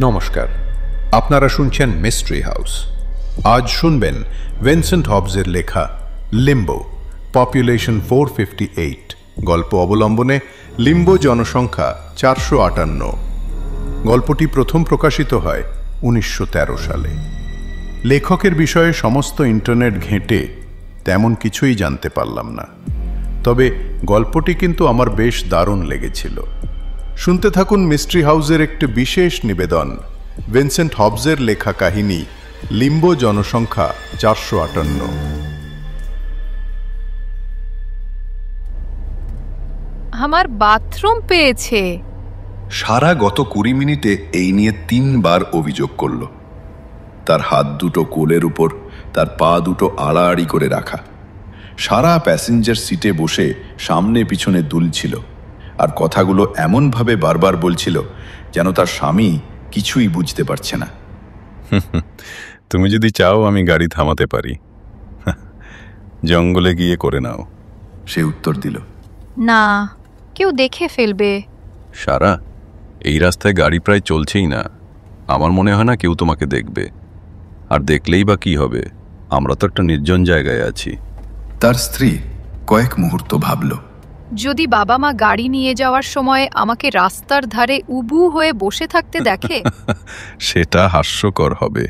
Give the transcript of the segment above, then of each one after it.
নমস্কার, আপনারা শুনছেন মিস্ট্রি হাউস। আজ শুনবেন ভিনসেন্ট হবসের লেখা লিম্বো, পপুলেশন 458। গল্প অবলম্বনে লিম্বো জনসংখ্যা 458। গল্পটি প্রথম প্রকাশিত হয় 1913 সালে। লেখকের বিষয়ে সমস্ত ইন্টারনেট ঘেঁটে তেমন কিছুই জানতে পারলাম না, তবে গল্পটি কিন্তু আমার বেশ দারুণ লেগেছিল। শুনতে থাকুন মিস্ট্রি হাউসের একটি বিশেষ নিবেদন, ভিনসেন্ট হবসের লেখা কাহিনী লিম্বো জনসংখ্যা 458। আমার বাথরুম পেয়েছে। সারা গত 20 মিনিটে এই নিয়ে 3 বার অভিযোগ করল। তার হাত দুটো কোলের উপর, তার পা দুটো আড়াআড়ি করে রাখা। সারা প্যাসেঞ্জার সিটে বসে সামনে পিছনে দুলছিল, আর কথাগুলো এমনভাবে বারবার বলছিল যেন তার স্বামী কিছুই বুঝতে পারছে না। তুমি যদি চাও আমি গাড়ি থামাতে পারি, জঙ্গলে গিয়ে করে নাও। সে উত্তর দিল, না, কেউ দেখে ফেলবে। সারা, এই রাস্তায় গাড়ি প্রায় চলছেই না। আমার মনে হয় না কেউ তোমাকে দেখবে, আর দেখলেই বা কি হবে? আমরা তো একটা নির্জন জায়গায় আছি। তার স্ত্রী কয়েক মুহূর্ত ভাবল, যদি বাবা মা গাড়ি নিয়ে যাওয়ার সময় আমাকে রাস্তার ধারে উবু হয়ে বসে থাকতে দেখে? সেটা হাস্যকর হবে,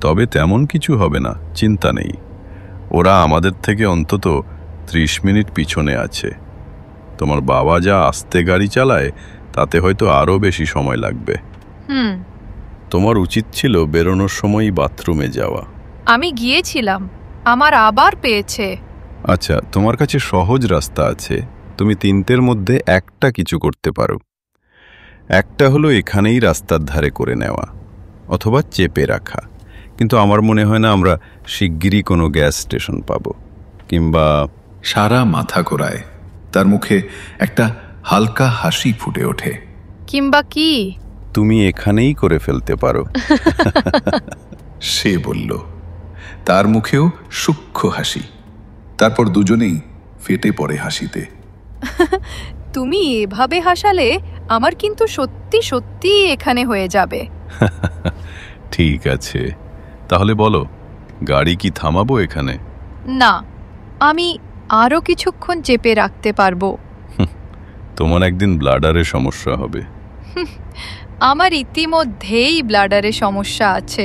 তবে তেমন কিছু হবে না, চিন্তা নেই। ওরা আমাদের থেকে অন্তত 30 মিনিট পিছনে আছে। তোমার বাবা যা আস্তে গাড়ি চালায়, তাতে হয়তো আরও বেশি সময় লাগবে। তোমার উচিত ছিল বেরোনোর সময়ই বাথরুমে যাওয়া। আমি গিয়েছিলাম, আমার আবার পেয়েছে। আচ্ছা, তোমার কাছে সহজ রাস্তা আছে। তুমি 3টের মধ্যে একটা কিছু করতে পারো। একটা হলো এখানেই রাস্তার ধারে করে নেওয়া, অথবা চেপে রাখা। কিন্তু আমার মনে হয় না আমরা শিগগিরই কোনো গ্যাস স্টেশন পাবো, কিংবা... সারা মাথা ঘোরায়, তার মুখে একটা হালকা হাসি ফুটে ওঠে। কিংবা কি? তুমি এখানেই করে ফেলতে পারো, সে বলল। তার মুখেও সূক্ষ্ম হাসি। তারপর দুজনেই ফেটে পড়ে হাসিতে। তুমি এভাবে হাসালে আমার কিন্তু সত্যি সত্যি এখানে হয়ে যাবে। ঠিক আছে, তাহলে বলো, গাড়ি কি থামাবো এখানে? না, আমি আরো কিছুক্ষণ চেপে রাখতে পারবো। তোমার একদিন ব্লাডারের সমস্যা হবে। আমার ইতিমধ্যেই ব্লাডারের সমস্যা আছে।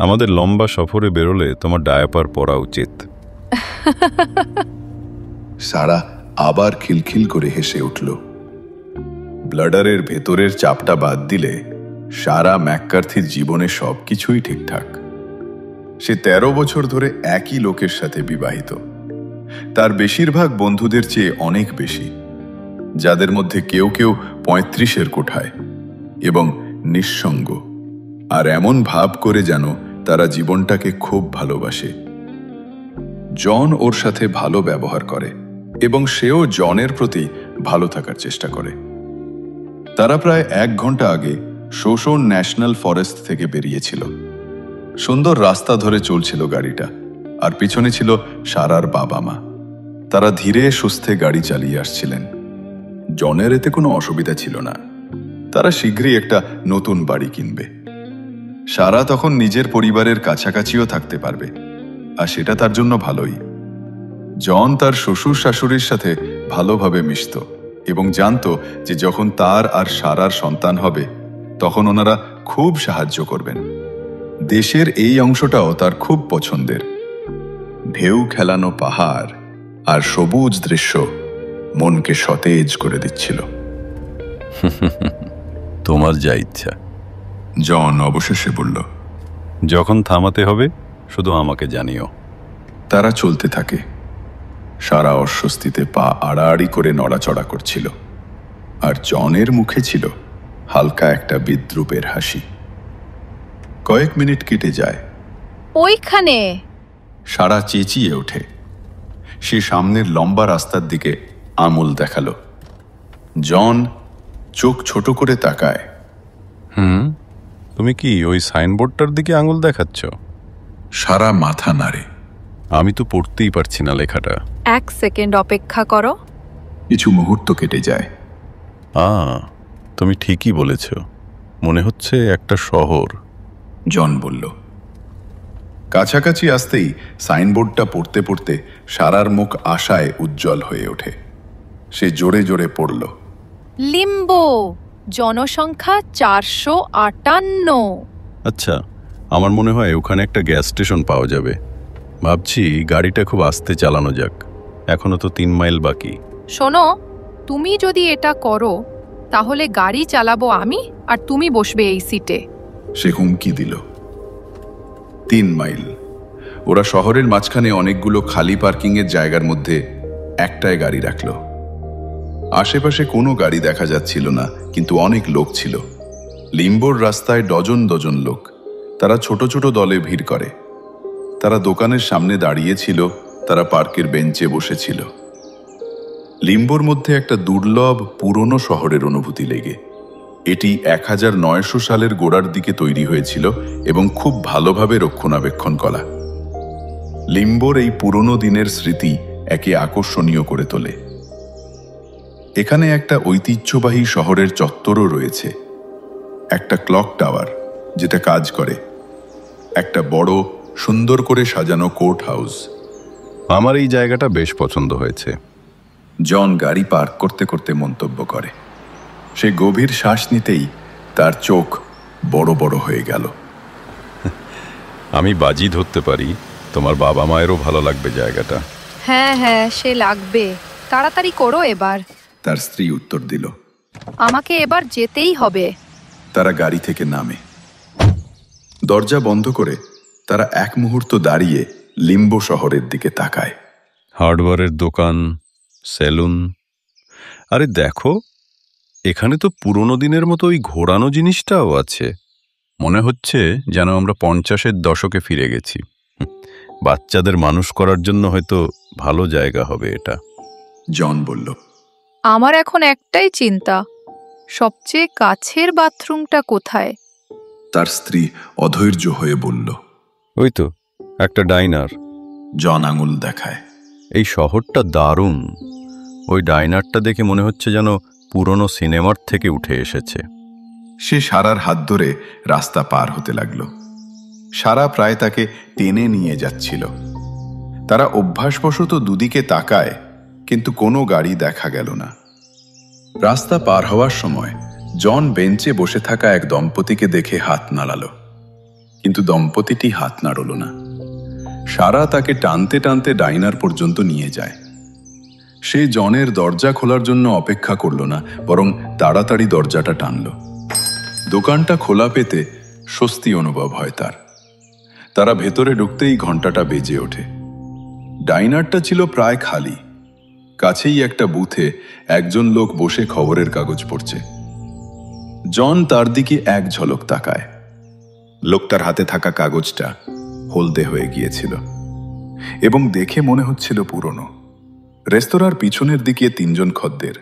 আমাদের লম্বা সফরে বেরোলে তোমার ডায়াপার পরা উচিত। সারা আবার খিলখিল করে হেসে উঠল। ব্লাডারের ভেতরের চাপটা বাদ দিলে সারা ম্যাককার্থির জীবনে সবকিছুই ঠিকঠাক। সে 13 বছর ধরে একই লোকের সাথে বিবাহিত। তার বেশিরভাগ বন্ধুদের চেয়ে অনেক বেশি, যাদের মধ্যে কেউ কেউ 35-এর কোঠায় এবং নিঃসঙ্গ, আর এমন ভাব করে যেন তারা জীবনটাকে খুব ভালোবাসে। জন ওর সাথে ভালো ব্যবহার করে এবং সেও জনের প্রতি ভালো থাকার চেষ্টা করে। তারা প্রায় 1 ঘন্টা আগে শোষণ ন্যাশনাল ফরেস্ট থেকে বেরিয়েছিল। সুন্দর রাস্তা ধরে চলছিল গাড়িটা, আর পিছনে ছিল সারার বাবা মা। তারা ধীরে সুস্থে গাড়ি চালিয়ে আসছিলেন। জনের এতে কোনো অসুবিধা ছিল না। তারা শীঘ্রই একটা নতুন বাড়ি কিনবে। সারা তখন নিজের পরিবারের কাছাকাছিও থাকতে পারবে, আর সেটা তার জন্য ভালোই। জন তার শ্বশুর শাশুড়ির সাথে ভালোভাবে মিশত এবং জানত যে যখন তার আর সারার সন্তান হবে, তখন ওনারা খুব সাহায্য করবেন। দেশের এই অংশটাও তার খুব পছন্দের। ঢেউ খেলানো পাহাড় আর সবুজ দৃশ্য মনকে সতেজ করে দিচ্ছিল। তোমার যা ইচ্ছা, জন অবশেষে বলল। যখন থামাতে হবে শুধু আমাকে জানিও। তারা চলতে থাকে। সারা অস্বস্তিতে পা আড়াআড়ি করে নড়াচড়া করছিল, আর জনের মুখে ছিল হালকা একটা বিদ্রূপের হাসি। কয়েক মিনিট কেটে যায়। ওইখানে! সারা চেঁচিয়ে ওঠে। সে সামনের লম্বা রাস্তার দিকে আঙুল দেখালো। জন চোখ ছোট করে তাকায়। তুমি কি ওই সাইনবোর্ডটার দিকে আঙুল দেখাচ্ছ? সারা মাথা নাড়ে। আমি তো পড়তেই পারছি না লেখাটা। 1 সেকেন্ড অপেক্ষা করো। কিছু মুহূর্ত কেটে যায়। তুমি ঠিকই বলেছ। মনে হচ্ছে একটা শহর। জন বলল। কাছাকাছি আসতেই সাইনবোর্ডটা পড়তে পড়তে সারার মুখ আশায় উজ্জ্বল হয়ে ওঠে। সে জোরে জোরে পড়ল, লিম্বো, জনসংখ্যা 458। আচ্ছা, আমার মনে হয় ওখানে একটা গ্যাস স্টেশন পাওয়া যাবে। ভাবছি গাড়িটা খুব আস্তে চালানো যাক, এখনো তো 3 মাইল বাকি। শোনো, তুমি যদি এটা করো তাহলে গাড়ি চালাবো আমি, আর তুমি বসবে এই সিটে। সে হুমকি দিল। 3 মাইল। ওরা শহরের মাঝখানে অনেকগুলো খালি পার্কিংয়ের জায়গার মধ্যে একটায় গাড়ি রাখল। আশেপাশে কোনো গাড়ি দেখা যাচ্ছিল না, কিন্তু অনেক লোক ছিল। লিম্বোর রাস্তায় ডজন ডজন লোক। তারা ছোট ছোট দলে ভিড় করে। তারা দোকানের সামনে দাঁড়িয়েছিল, তারা পার্কের বেঞ্চে বসেছিল। লিম্বোর মধ্যে একটা দুর্লভ পুরনো শহরের অনুভূতি লেগে। এটি 1900 সালের গোড়ার দিকে তৈরি হয়েছিল এবং খুব ভালোভাবে রক্ষণাবেক্ষণ করা। লিম্বোর এই পুরনো দিনের স্মৃতি একে আকর্ষণীয় করে তোলে। এখানে একটা ঐতিহ্যবাহী শহরের চত্বরও রয়েছে, একটা ক্লক টাওয়ার যেটা কাজ করে, একটা বড় সুন্দর করে সাজানো কোর্ট হাউস। আমার এই জায়গাটা বেশ পছন্দ হয়েছে। জন গাড়ি পার্ক করতে করতে মন্তব্য করে। সে গভীর শ্বাস নিতেই তার চোখ বড় বড় হয়ে গেল। আমি বাজি ধরতে পারি তোমার বাবা মায়েরও ভালো লাগবে জায়গাটা। হ্যাঁ হ্যাঁ, সে লাগবে। তাড়াতাড়ি করো এবার। তার স্ত্রী উত্তর দিল। আমাকে এবার যেতেই হবে। তারা গাড়ি থেকে নামে। দরজা বন্ধ করে তারা এক মুহূর্ত দাঁড়িয়ে লিম্বো শহরের দিকে তাকায়। হার্ডওয়্যারের দোকান, সেলুন। আরে দেখো, এখানে তো পুরোনো দিনের মতো ওই ঘোরানো জিনিসটাও আছে। মনে হচ্ছে যেন আমরা 50-এর দশকে ফিরে গেছি। বাচ্চাদের মানুষ করার জন্য হয়তো ভালো জায়গা হবে এটা। জন বলল। আমার এখন একটাই চিন্তা, সবচেয়ে কাছের বাথরুমটা কোথায়? তার স্ত্রী অধৈর্য হয়ে বলল। ওই তো একটা ডাইনার। জন আঙুল দেখায়। এই শহরটা দারুণ। ওই ডাইনারটা দেখে মনে হচ্ছে যেন পুরনো সিনেমার থেকে উঠে এসেছে। সে সারার হাত ধরে রাস্তা পার হতে লাগল। সারা প্রায় তাকে টেনে নিয়ে যাচ্ছিল। তারা অভ্যাসবশত দুদিকে তাকায়, কিন্তু কোনো গাড়ি দেখা গেল না। রাস্তা পার হওয়ার সময় জন বেঞ্চে বসে থাকা এক দম্পতিকে দেখে হাত নাড়াল, কিন্তু দম্পতিটি হাত নাড়ল না। সারা তাকে টানতে টানতে ডাইনার পর্যন্ত নিয়ে যায়। সে জনের দরজা খোলার জন্য অপেক্ষা করল না, বরং তাড়াতাড়ি দরজাটা টানল। দোকানটা খোলা পেতে স্বস্তি অনুভব হয় তার। তারা ভেতরে ঢুকতেই ঘন্টাটা বেজে ওঠে। ডাইনারটা ছিল প্রায় খালি। কাছেই একটা বুথে একজন লোক বসে খবরের কাগজ পড়ছে। জন তার দিকে এক ঝলক তাকায়। লোকটার হাতে থাকা কাগজটা হলদে হয়ে গিয়েছিল এবং দেখে মনে হচ্ছিল পুরনো। রেস্তোরাঁর পিছনের দিকে 3 জন খদ্দের।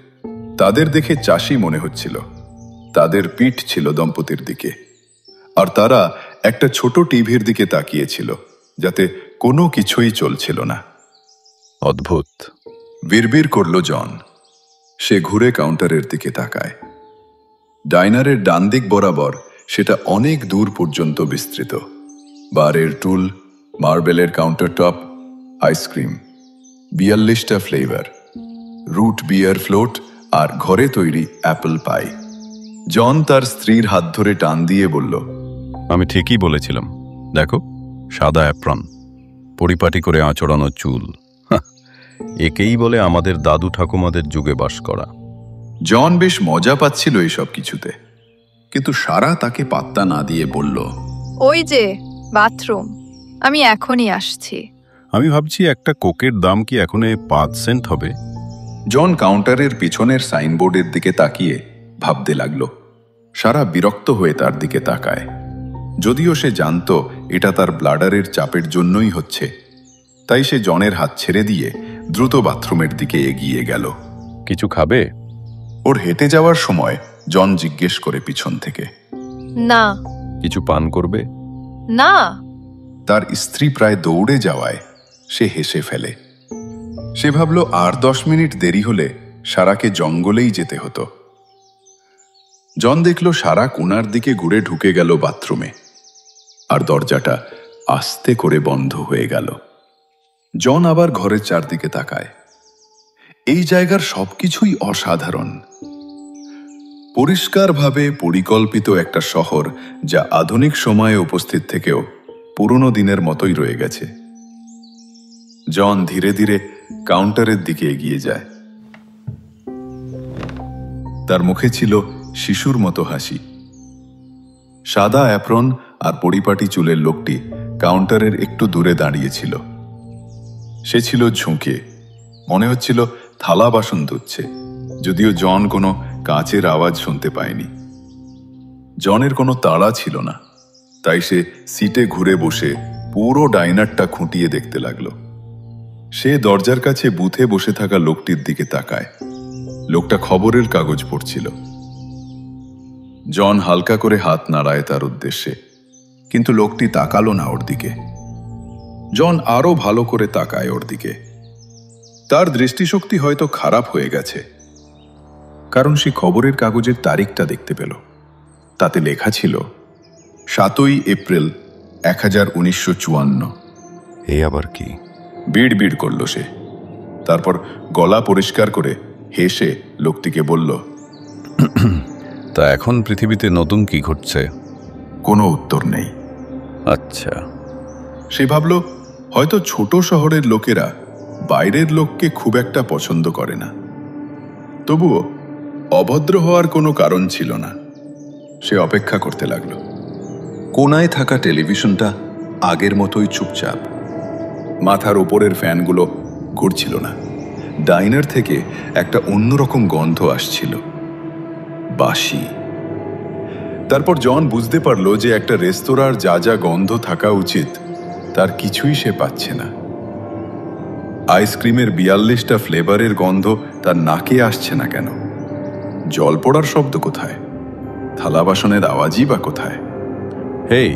তাদের দেখে চাষি মনে হচ্ছিল। তাদের পিঠ ছিল দম্পতির দিকে, আর তারা একটা ছোট টিভির দিকে তাকিয়েছিল, যাতে কোনো কিছুই চলছিল না। অদ্ভুত, বিড়বিড় করল জন। সে ঘুরে কাউন্টারের দিকে তাকায়। ডাইনারের ডান দিক বরাবর সেটা অনেক দূর পর্যন্ত বিস্তৃত। বারের টুল, মার্বেলের কাউন্টার টপ, আইসক্রিম, 42টা ফ্লেভার, রুট বিয়ার ফ্লোট আর ঘরে তৈরি অ্যাপল পাই। জন তার স্ত্রীর হাত ধরে টান দিয়ে বলল, আমি ঠিকই বলেছিলাম। দেখো, সাদা অ্যাপ্রন, পরিপাটি করে আঁচড়ানো চুল। একেই বলে আমাদের দাদু ঠাকুমাদের যুগে বাস করা। জন বেশ মজা পাচ্ছিল এইসব কিছুতে, কিন্তু সারা তাকে পাত্তা না দিয়ে বলল, ওই যে বাথরুম, আমি এখনই আসছি। আমি ভাবছি একটা কোকের দাম কি এখন 5 সেন্ট হবে? জন কাউন্টারের পিছনের সাইনবোর্ডের দিকে তাকিয়ে ভাবতে লাগল। সারা বিরক্ত হয়ে তার দিকে তাকায়। যদিও সে জানত এটা তার ব্লাডারের চাপের জন্যই হচ্ছে, তাই সে জনের হাত ছেড়ে দিয়ে দ্রুত বাথরুমের দিকে এগিয়ে গেল। কিছু খাবে? ওর হেঁটে যাওয়ার সময় জন জিজ্ঞেস করে পিছন থেকে, না। কিছু পান করবে? না। তার স্ত্রী প্রায় দৌড়ে যাওয়ায় সে হেসে ফেলে। সে ভাবল আর 10 মিনিট দেরি হলে সারাকে জঙ্গলেই যেতে হতো। জন দেখল সারা কোণার দিকে ঘুরে ঢুকে গেল বাথরুমে, আর দরজাটা আস্তে করে বন্ধ হয়ে গেল। জন আবার ঘরের চারদিকে তাকায়। এই জায়গার সবকিছুই অসাধারণ, পরিষ্কারভাবে পরিকল্পিত একটা শহর, যা আধুনিক সময়ে উপস্থিত থেকেও পুরনো দিনের মতোই রয়ে গেছে। জন ধীরে ধীরে কাউন্টারের দিকে এগিয়ে যায়। তার মুখে ছিল শিশুর মতো হাসি। সাদা অ্যাপ্রন আর পরিপাটি চুলের লোকটি কাউন্টারের একটু দূরে দাঁড়িয়েছিল। সে ছিল ঝুঁকে, মনে হচ্ছিল থালা বাসন ধুচ্ছে, যদিও জন কোনো কাঁচের আওয়াজ শুনতে পায়নি। জনের কোনো তাড়া ছিল না, তাই সে সিটে ঘুরে বসে পুরো ডাইনারটা খুঁটিয়ে দেখতে লাগলো। সে দরজার কাছে বুথে বসে থাকা লোকটির দিকে তাকায়। লোকটা খবরের কাগজ পড়ছিল। জন হালকা করে হাত নাড়ায় তার উদ্দেশ্যে, কিন্তু লোকটি তাকালো না ওর দিকে। জন আরো ভালো করে তাকায় ওর দিকে। তার দৃষ্টিশক্তি হয়তো খারাপ হয়ে গেছে, কারণ সে খবরের কাগজের তারিখটা দেখতে পেল। তাতে লেখা ছিল 7ই এপ্রিল 1954। এই আবার কি? বিড় বিড় করল সে। তারপর গলা পরিষ্কার করে হেসে লোকটিকে বলল, তা এখন পৃথিবীতে নতুন কি ঘটছে? কোনো উত্তর নেই। আচ্ছা। সে ভাবল হয়তো ছোট শহরের লোকেরা বাইরের লোককে খুব একটা পছন্দ করে না। তবুও অভদ্র হওয়ার কোনো কারণ ছিল না। সে অপেক্ষা করতে লাগল। কোণায় থাকা টেলিভিশনটা আগের মতোই চুপচাপ। মাথার উপরের ফ্যানগুলো ঘুরছিল না। ডাইনার থেকে একটা অন্যরকম গন্ধ আসছিল, বাসি। তারপর জন বুঝতে পারল যে একটা রেস্তোরাঁর যা যা গন্ধ থাকা উচিত তার কিছুই সে পাচ্ছে না। আইসক্রিমের 42টা ফ্লেভারের গন্ধ তার নাকে আসছে না কেন? জল পড়ার শব্দ কোথায়? থালা বাসনের আওয়াজই বা কোথায়? হেই!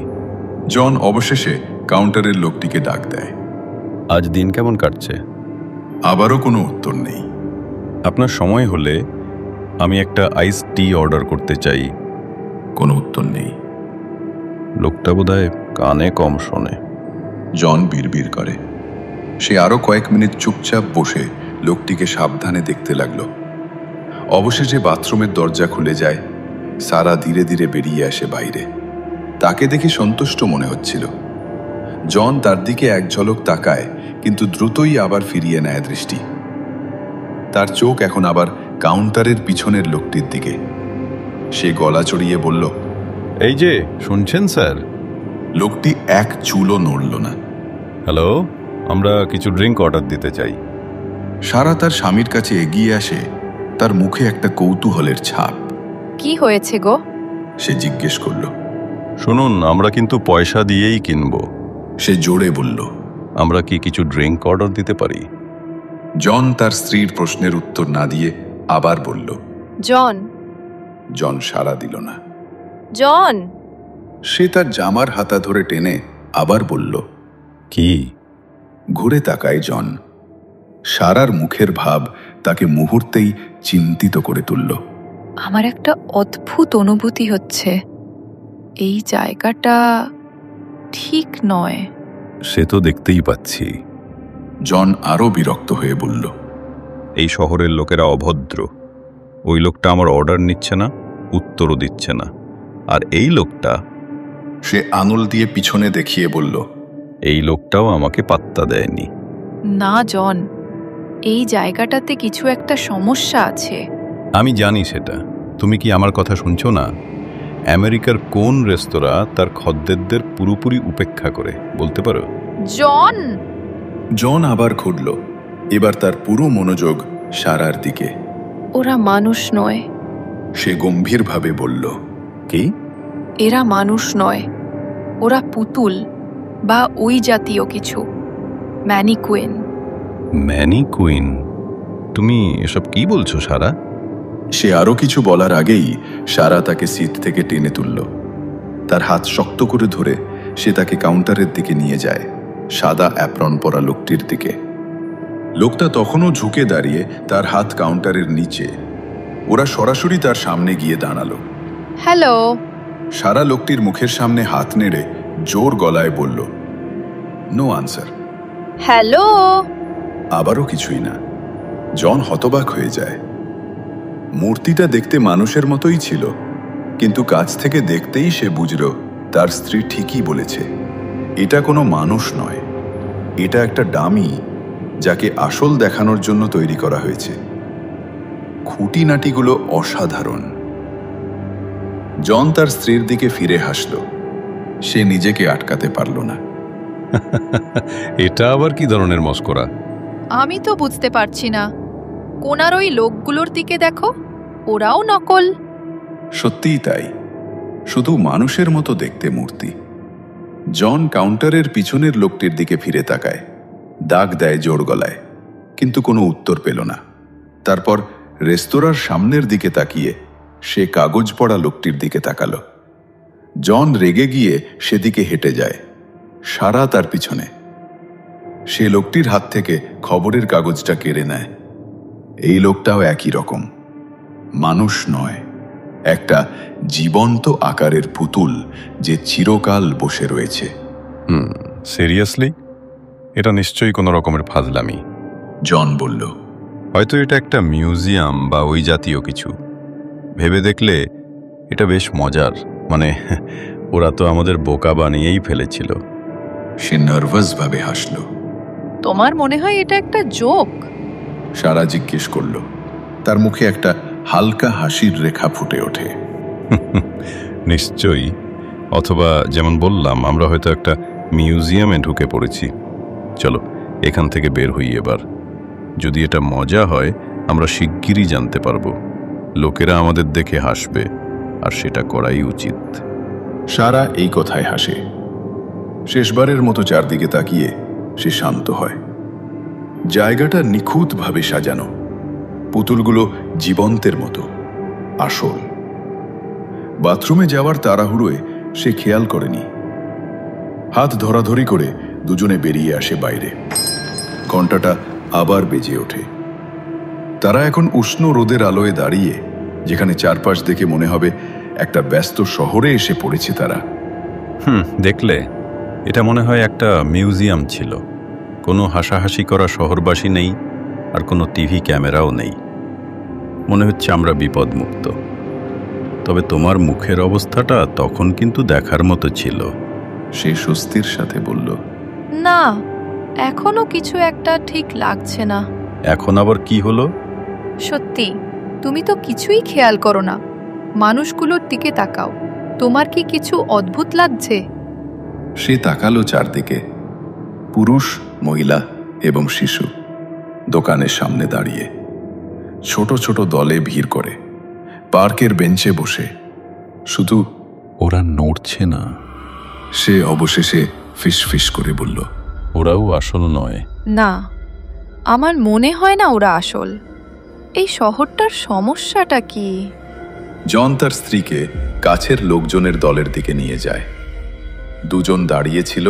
জন অবশেষে কাউন্টারের লোকটিকে ডাক দেয়। আজ দিন কেমন কাটছে? আবারও কোনো উত্তর নেই। আপনার সময় হলে আমি একটা আইস টি অর্ডার করতে চাই। কোনো উত্তর নেই। লোকটা বোধহয় কানে কম শোনে। জন বিড়বিড় করে। সে আরো কয়েক মিনিট চুপচাপ বসে লোকটিকে সাবধানে দেখতে লাগলো। অবশেষে বাথরুমের দরজা খুলে যায়। সারা ধীরে ধীরে বেরিয়ে আসে বাইরে। তাকে দেখে সন্তুষ্ট মনে হচ্ছিল। জন তার দিকে এক ঝলক তাকায়, কিন্তু দ্রুতই আবার ফিরিয়ে নেয় দৃষ্টি। তার চোখ এখন আবার কাউন্টারের পিছনের লোকটির দিকে। সে গলা চড়িয়ে বলল, এই যে শুনছেন স্যার? লোকটি এক চুলও নড়ল না। হ্যালো, আমরা কিছু ড্রিঙ্ক অর্ডার দিতে চাই। সারা তার স্বামীর কাছে এগিয়ে আসে। তার মুখে একটা কৌতূহলের ছাপ। কি হয়েছে গো? সে জিজ্ঞেস করল। শুনুন, আমরা কিন্তু পয়সা দিয়েই কিনবো। সে জোরে বলল, আমরা কি কিছু ড্রিঙ্ক অর্ডার দিতে পারি? জন তার স্ত্রীর প্রশ্নের উত্তর না দিয়ে আবার বলল, জন। জন সাড়া দিল না। জন। সে তার জামার হাতা ধরে টেনে আবার বলল, কি? ঘুরে তাকায় জন। সারার মুখের ভাব তাকে মুহূর্তেই চিন্তিত করে তুলল। আমার একটা অদ্ভুত অনুভূতি হচ্ছে, এই জায়গাটা ঠিক নয়। সে তো দেখতেই পাচ্ছি। জন আরো বিরক্ত হয়ে বলল, এই শহরের লোকেরা অভদ্র। ওই লোকটা আমার অর্ডার নিচ্ছে না, উত্তরও দিচ্ছে না। আর এই লোকটা, সে আঙুল দিয়ে পিছনে দেখিয়ে বলল, এই লোকটাও আমাকে পাত্তা দেয়নি। না জন, এই জায়গাটাতে কিছু একটা সমস্যা আছে। আমি জানি সেটা। তুমি কি আমার কথা শুনছো না? আমেরিকার কোন রেস্তোরাঁ তার খদ্দেরদের পুরোপুরি উপেক্ষা করে, বলতে পারো? জন। জন আবার ঘুরল। এবার তার পুরো মনোযোগ সারার দিকে। ওরা মানুষ নয়। সে গম্ভীরভাবে বলল, কি? এরা মানুষ নয়, ওরা পুতুল বা ওই জাতীয় কিছু। ম্যানিকুইন। ম্যানিকুইন? তুমি এসব কি বলছো সারা? সে আরো কিছু বলার আগেই সারা তাকে সিট থেকে টেনে তুলল। তার হাত শক্ত করে ধরে সে তাকে কাউন্টারের দিকে নিয়ে যায়, সাদা অ্যাপ্রন পরা লোকটির দিকে। লোকটা তখনও ঝুঁকে দাঁড়িয়ে, তার হাত কাউন্টারের নিচে। ওরা সরাসরি তার সামনে গিয়ে দাঁড়ালো। হ্যালো। সারা লোকটির মুখের সামনে হাত নেড়ে জোর গলায় বলল, নো আনসার। হ্যালো। আবারও কিছুই না। জন হতবাক হয়ে যায়। মূর্তিটা দেখতে মানুষের মতোই ছিল, কিন্তু কাছ থেকে দেখতেই সে বুঝল তার স্ত্রী ঠিকই বলেছে, এটা কোনো মানুষ নয়, এটা একটা ডামি যাকে আসল দেখানোর জন্য তৈরি করা হয়েছে। খুঁটিনাটিগুলো অসাধারণ। জন তার স্ত্রীর দিকে ফিরে হাসল। সে নিজেকে আটকাতে পারল না। এটা আবার কি ধরনের মস্করা? আমি তো বুঝতে পারছি না। কোনার ওই লোকগুলোর দিকে দেখো, ওরাও নকল। সত্যিই তাই, শুধু মানুষের মতো দেখতে মূর্তি। জন কাউন্টারের পিছনের লোকটির দিকে ফিরে তাকায়, ডাক দেয় জোর গলায়, কিন্তু কোনো উত্তর পেল না। তারপর রেস্তোরাঁর সামনের দিকে তাকিয়ে সে কাগজ পড়া লোকটির দিকে তাকালো। জন রেগে গিয়ে সেদিকে হেঁটে যায়, সারা তার পিছনে। সে লোকটির হাত থেকে খবরের কাগজটা কেড়ে নেয়। এই লোকটাও একই রকম, মানুষ নয়, একটা জীবন্ত আকারের পুতুল যে চিরকাল বসে রয়েছে। সিরিয়াসলি? এটা নিশ্চয়ই কোনো রকমের ফাজলামি। জন বলল, হয়তো এটা একটা মিউজিয়াম বা ওই জাতীয় কিছু। ভেবে দেখলে এটা বেশ মজার, মানে ওরা তো আমাদের বোকা বানিয়েই ফেলেছিল। সে নার্ভাস ভাবে হাসল। তোমার মনে হয় এটা একটা জোক? সারা জিজ্ঞেস করল। তার মুখে একটা হালকা হাসির রেখা ফুটে ওঠে। নিশ্চয়ই, অথবা যেমন বললাম, আমরা হয়তো একটা মিউজিয়ামে ঢুকে পড়েছি। চলো এখান থেকে বের হই এবার। যদি এটা মজা হয় আমরা শিগগিরই জানতে পারবো। লোকেরা আমাদের দেখে হাসবে, আর সেটা করাই উচিত। সারা এই কথায় হাসে। শেষবারের মতো চারদিকে তাকিয়ে সে শান্ত হয়। জায়গাটা নিখুঁতভাবে সাজানো, পুতুলগুলো জীবন্তের মতো, আসল। বাথরুমে যাওয়ার তাড়াহুড়োয় সে খেয়াল করেনি। হাত ধরাধরি করে দুজনে বেরিয়ে আসে বাইরে। ঘণ্টাটা আবার বেজে ওঠে। তারা এখন উষ্ণ রোদের আলোয় দাঁড়িয়ে, যেখানে চারপাশ দেখে মনে হবে একটা ব্যস্ত শহরে এসে পড়েছে তারা। দেখলে এটা মনে হয় একটা মিউজিয়াম ছিল। কোনো হাসাহাসি করা শহরবাসী নেই, আর কোনো টিভি ক্যামেরাও নেই। মনে হচ্ছে আমরা বিপদমুক্ত। তবে তোমার মুখের অবস্থাটা তখন কিন্তু দেখার মতো ছিল। সে স্বস্তির সাথে বলল, না, এখনো কিছু একটা ঠিক লাগছে না। এখন আবার কি হলো? সত্যি, তুমি তো কিছুই খেয়াল করো না। মানুষগুলোর দিকে তাকাও, তোমার কি কিছু অদ্ভুত লাগছে? সে তাকালো চারদিকে। পুরুষ, মহিলা এবং শিশু দোকানের সামনে দাঁড়িয়ে, ছোট ছোট দলে ভিড় করে, পার্কের বেঞ্চে বসে। শুধু ওরা নড়ছে না। সে অবশেষে ফিসফিস করে বলল, ওরাও আসল নয়। না, আমার মনে হয় না ওরা আসল। এই শহরটার সমস্যাটা কি? জন তার স্ত্রীকে কাছের লোকজনের দলের দিকে নিয়ে যায়। দুজন দাঁড়িয়ে ছিল,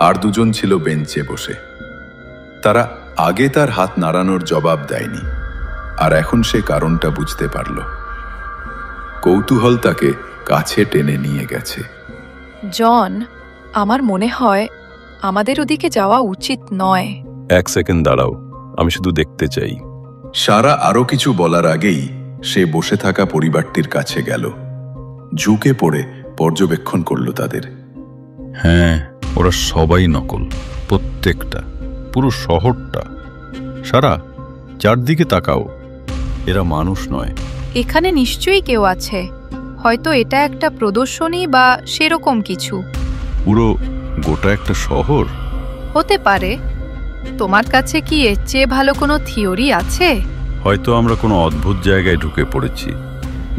আর দুজন ছিল বেঞ্চে বসে। তারা আগে তার হাত নাড়ানোর জবাব দেয়নি, আর এখন সে কারণটা বুঝতে পারল। কৌতূহল তাকে কাছে টেনে নিয়ে গেছে। জন, আমার মনে হয় আমাদের ওদিকে যাওয়া উচিত নয়। এক সেকেন্ড দাঁড়াও, আমি শুধু দেখতে চাই। সারা আরো কিছু বলার আগেই সে বসে থাকা পরিবারটির কাছে গেল, ঝুঁকে পড়ে পর্যবেক্ষণ করল তাদের। হ্যাঁ, ওরা সবাই নকল, প্রত্যেকটা, পুরো শহরটা। সারা, চারদিকে তাকাও, এরা মানুষ নয়। এখানে নিশ্চয়ই কেউ আছে। হয়তো এটা একটা প্রদর্শনী বা সেরকম কিছু। পুরো গোটা একটা শহর হতে পারে। তোমার কাছে কি এর চেয়ে ভালো কোনো থিওরি আছে? হয়তো আমরা কোনো অদ্ভুত জায়গায় ঢুকে পড়েছি,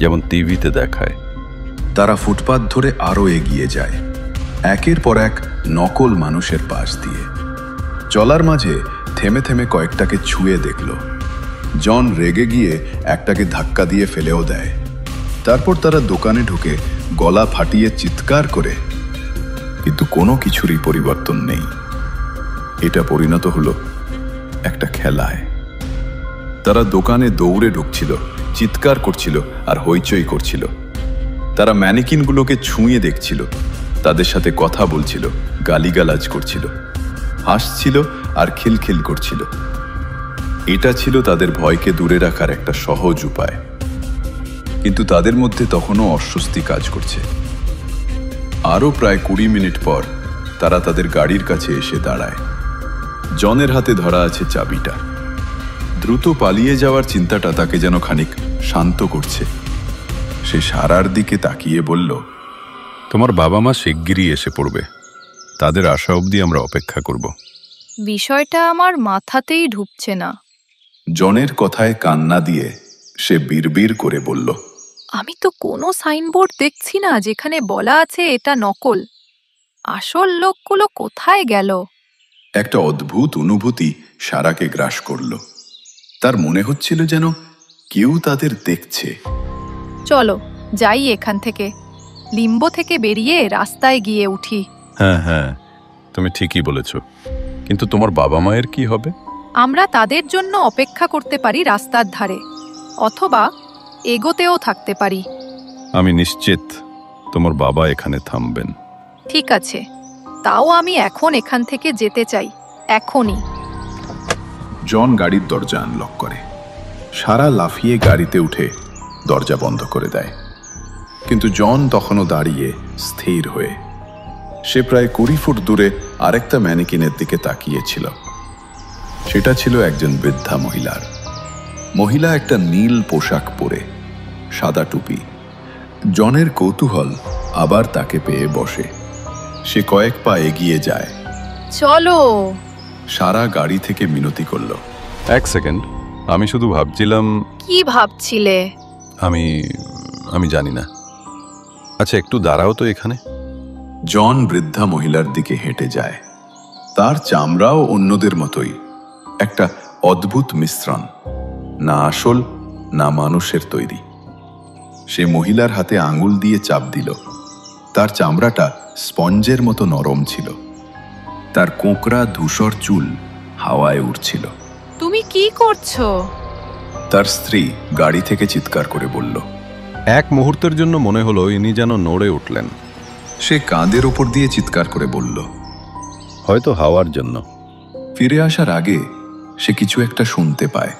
যেমন টিভিতে দেখায়। তারা ফুটপাত ধরে আরো এগিয়ে যায়, একের পর এক নকল মানুষের পাশ দিয়ে। চলার মাঝে থেমে থেমে কয়েকটাকে ছুঁয়ে দেখল। জন রেগে গিয়ে একটাকে ধাক্কা দিয়ে ফেলেও দেয়। তারপর তারা দোকানে ঢুকে গলা ফাটিয়ে চিৎকার করে, কিন্তু কোনো কিছুরই পরিবর্তন নেই। এটা পরিণত হলো একটা খেলায়। তারা দোকানে দৌড়ে ঢুকছিল, চিৎকার করছিল আর হইচই করছিল। তারা ম্যানিকিনগুলোকে ছুঁয়ে দেখছিল, তাদের সাথে কথা বলছিল, গালিগালাজ করছিল, হাসছিল আর খিলখিল করছিল। এটা ছিল তাদের ভয়কে দূরে রাখার একটা সহজ উপায়। কিন্তু তাদের মধ্যে তখনও অস্বস্তি কাজ করছে। আরও প্রায় 20 মিনিট পর তারা তাদের গাড়ির কাছে এসে দাঁড়ায়। জনের হাতে ধরা আছে চাবিটা। দ্রুত পালিয়ে যাওয়ার চিন্তাটা তাকে যেন খানিক শান্ত করছে। সে সারার দিকে তাকিয়ে বলল, তোমার বাবা মা শিগগিরই এসে পড়বে, তাদের আসা অবধি আমরা অপেক্ষা করব। বিষয়টা আমার মাথাতেই ঢুকছে না। জনের কথায় কান্না দিয়ে সে বিড়বিড় করে বলল, আমি তো কোনো সাইনবোর্ড দেখছি না যেখানে বলা আছে এটা নকল। আসল লোকগুলো কোথায় গেল? একটা অদ্ভুত অনুভূতি সারাকে গ্রাস করল। তার মনে হচ্ছিল যেন কেউ তাদের দেখছে। চলো যাই এখান থেকে, লিম্বো থেকে বেরিয়ে রাস্তায় গিয়ে উঠি। হ্যাঁ হ্যাঁ, তুমি ঠিকই বলেছ। কিন্তু তোমার বাবা মায়ের কি হবে? আমরা তাদের জন্য অপেক্ষা করতে পারি রাস্তার ধারে, অথবা এগোতেও থাকতে পারি। আমি নিশ্চিত তোমার বাবা এখানে থামবেন। ঠিক আছে, তাও আমি এখন এখান থেকে যেতে চাই, এখনই। জন গাড়ির দরজা আনলক করে। সারা লাফিয়ে গাড়িতে উঠে দরজা বন্ধ করে দেয়। কিন্তু জন তখনও দাঁড়িয়ে স্থির হয়ে। সে প্রায় 20 ফুট দূরে আরেকটা ম্যানিকিনের দিকে তাকিয়েছিল। সেটা ছিল একজন বৃদ্ধা মহিলার। মহিলা একটা নীল পোশাক পরে, সাদা টুপি। জনের কৌতূহল আবার তাকে পেয়ে বসে। সে কয়েক পা এগিয়ে যায়। চলো। সারা গাড়ি থেকে মিনতি করল, এক সেকেন্ড, আমি শুধু ভাবছিলাম। কি ভাবছিলে? আমি জানি না। আচ্ছা, একটু দাঁড়াও তো এখানে। জন বৃদ্ধা মহিলার দিকে হেঁটে যায়। তার চামড়াও অন্যদের মতোই, একটা অদ্ভুত মিশ্রণ, না আসল না মানুষের তৈরি। সে মহিলার হাতে আঙুল দিয়ে চাপ দিল। তার চামড়াটা স্পঞ্জের মতো নরম ছিল। তার কোঁকড়া ধূসর চুল হাওয়ায় উড়ছিল। তুমি কি করছো? তার স্ত্রী গাড়ি থেকে চিৎকার করে বলল। এক মুহূর্তের জন্য মনে হলো ইনি যেন নড়ে উঠলেন। সে কাঁধের ওপর দিয়ে চিৎকার করে বলল, হয়তো হাওয়ার জন্য। ফিরে আসার আগে সে কিছু একটা শুনতে পায়।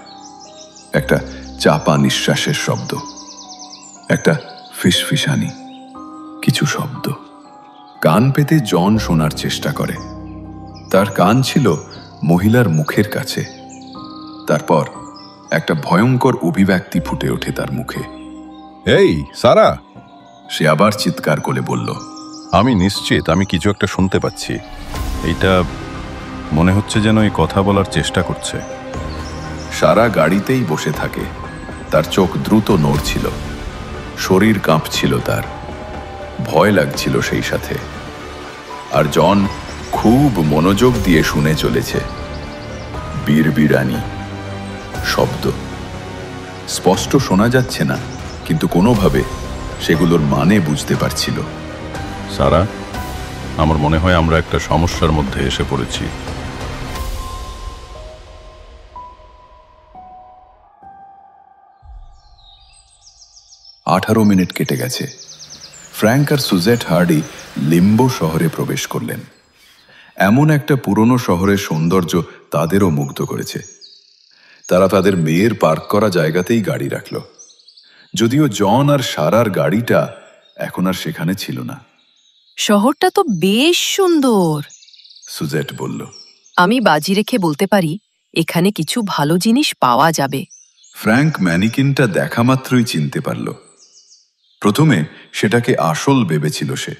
একটা চাপা নিঃশ্বাসের শব্দ, একটা ফিসফিসানি কিছু শব্দ। কান পেতে জন শোনার চেষ্টা করে। তার কান ছিল মহিলার মুখের কাছে। তারপর একটা ভয়ঙ্কর অভিব্যক্তি ফুটে ওঠে তার মুখে। এই সারা! সে আবার চিৎকার করে বলল, আমি নিশ্চিত আমি কিছু একটা শুনতে পাচ্ছি। এইটা মনে হচ্ছে যেন এই কথা বলার চেষ্টা করছে। সারা গাড়িতেই বসে থাকে। তার চোখ দ্রুত নড়ছিল, শরীর কাঁপছিল, তার ভয় লাগছিল সেই সাথে। আর জন খুব মনোযোগ দিয়ে শুনে চলেছে। বিড়বিড়ানি শব্দ স্পষ্ট শোনা যাচ্ছে না, কিন্তু কোনোভাবে সেগুলোর মানে বুঝতে পারছিল। সারা, আমার মনে হয় আমরা একটা সমস্যার মধ্যে এসে পড়েছি। আঠারো মিনিট কেটে গেছে। ফ্র্যাঙ্ক আর সুজেট হার্ডি লিম্বো শহরে প্রবেশ করলেন। এমন একটা পুরনো শহরের সৌন্দর্য তাদেরও মুগ্ধ করেছে। তারা তাদের মেয়ের পার্ক করা জায়গাতেই গাড়ি রাখল। যদিও জন আর সারার গাড়িটা এখন আর সেখানে ছিল না। শহরটা তো বেশ সুন্দর, সুজেট বলল। আমি বাজি রেখে বলতে পারি এখানে কিছু ভালো জিনিস পাওয়া যাবে। ফ্র্যাঙ্ক ম্যানিকিনটা দেখা মাত্রই চিনতে পারল। প্রথমে সেটাকে আসল ভেবেছিল সে,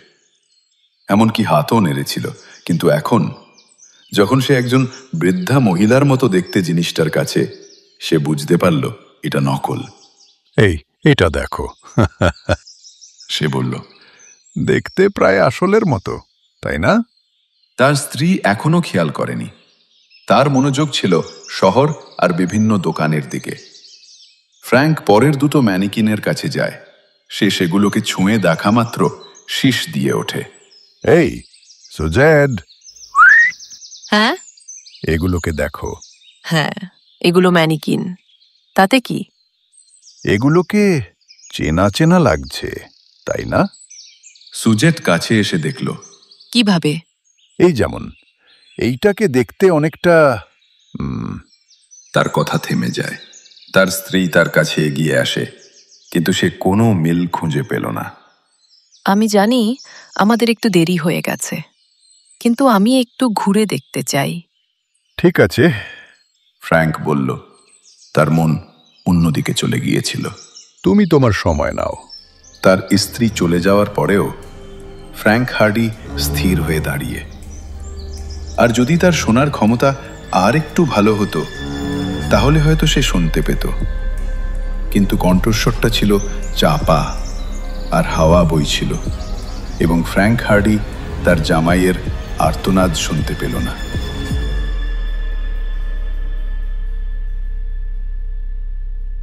এমনকি হাতও নেড়েছিল। কিন্তু এখন যখন সে একজন বৃদ্ধা মহিলার মতো দেখতে জিনিসটার কাছে, সে বুঝতে পারল এটা নকল। এটা দেখো, সে বলল, দেখতে প্রায় আসলের মতো, তাই না? তার স্ত্রী এখনো খেয়াল করেনি। তার মনোযোগ ছিল শহর আর বিভিন্ন দোকানের দিকে। ফ্র্যাঙ্ক পরের দুটো ম্যানিকিনের কাছে যায়। সে সেগুলোকে ছুঁয়ে দেখা মাত্র শীষ দিয়ে ওঠে। এই সুজেড, হ্যাঁ এগুলোকে দেখো। হ্যাঁ, এগুলো ম্যানিকিন। তাতে কি? এগুলোকে চেনা চেনা লাগছে। তাই না? সুজেত কাছে এসে দেখল। কিভাবে? এই যেমন এইটাকে দেখতে অনেকটা তার কথা থেমে যায়। তার স্ত্রী তার কাছে এগিয়ে আসে, কিন্তু সে কোনো মিল খুঁজে পেল না। আমি জানি আমাদের একটু দেরি হয়ে গেছে, কিন্তু আমি একটু ঘুরে দেখতে চাই। ঠিক আছে, ফ্র্যাঙ্ক বলল। তার মন অন্যদিকে চলে গিয়েছিল। তুমি তোমার সময় নাও। তার স্ত্রী চলে যাওয়ার পরেও ফ্র্যাঙ্ক হার্ডি স্থির হয়ে দাঁড়িয়ে। আর যদি তার শোনার ক্ষমতা আর একটু ভালো হতো, তাহলে হয়তো সে শুনতে পেত। কিন্তু কণ্ঠস্বরটা ছিল চাপা, আর হাওয়া বইছিল, এবং ফ্র্যাঙ্ক হার্ডি তার জামাইয়ের আর্তনাদ শুনতে পেল না।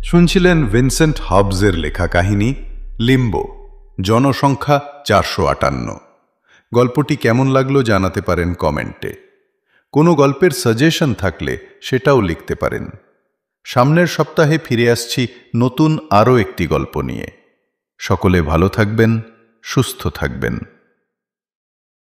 শুনছিলেন ভিনসেন্ট হবসের লেখা কাহিনী লিম্বো, জনসংখ্যা 458। গল্পটি কেমন লাগলো জানাতে পারেন কমেন্টে। কোনো গল্পের সাজেশন থাকলে সেটাও লিখতে পারেন। সামনের সপ্তাহে ফিরে আসছি নতুন আরও একটি গল্প নিয়ে। সকলে ভালো থাকবেন, সুস্থ থাকবেন।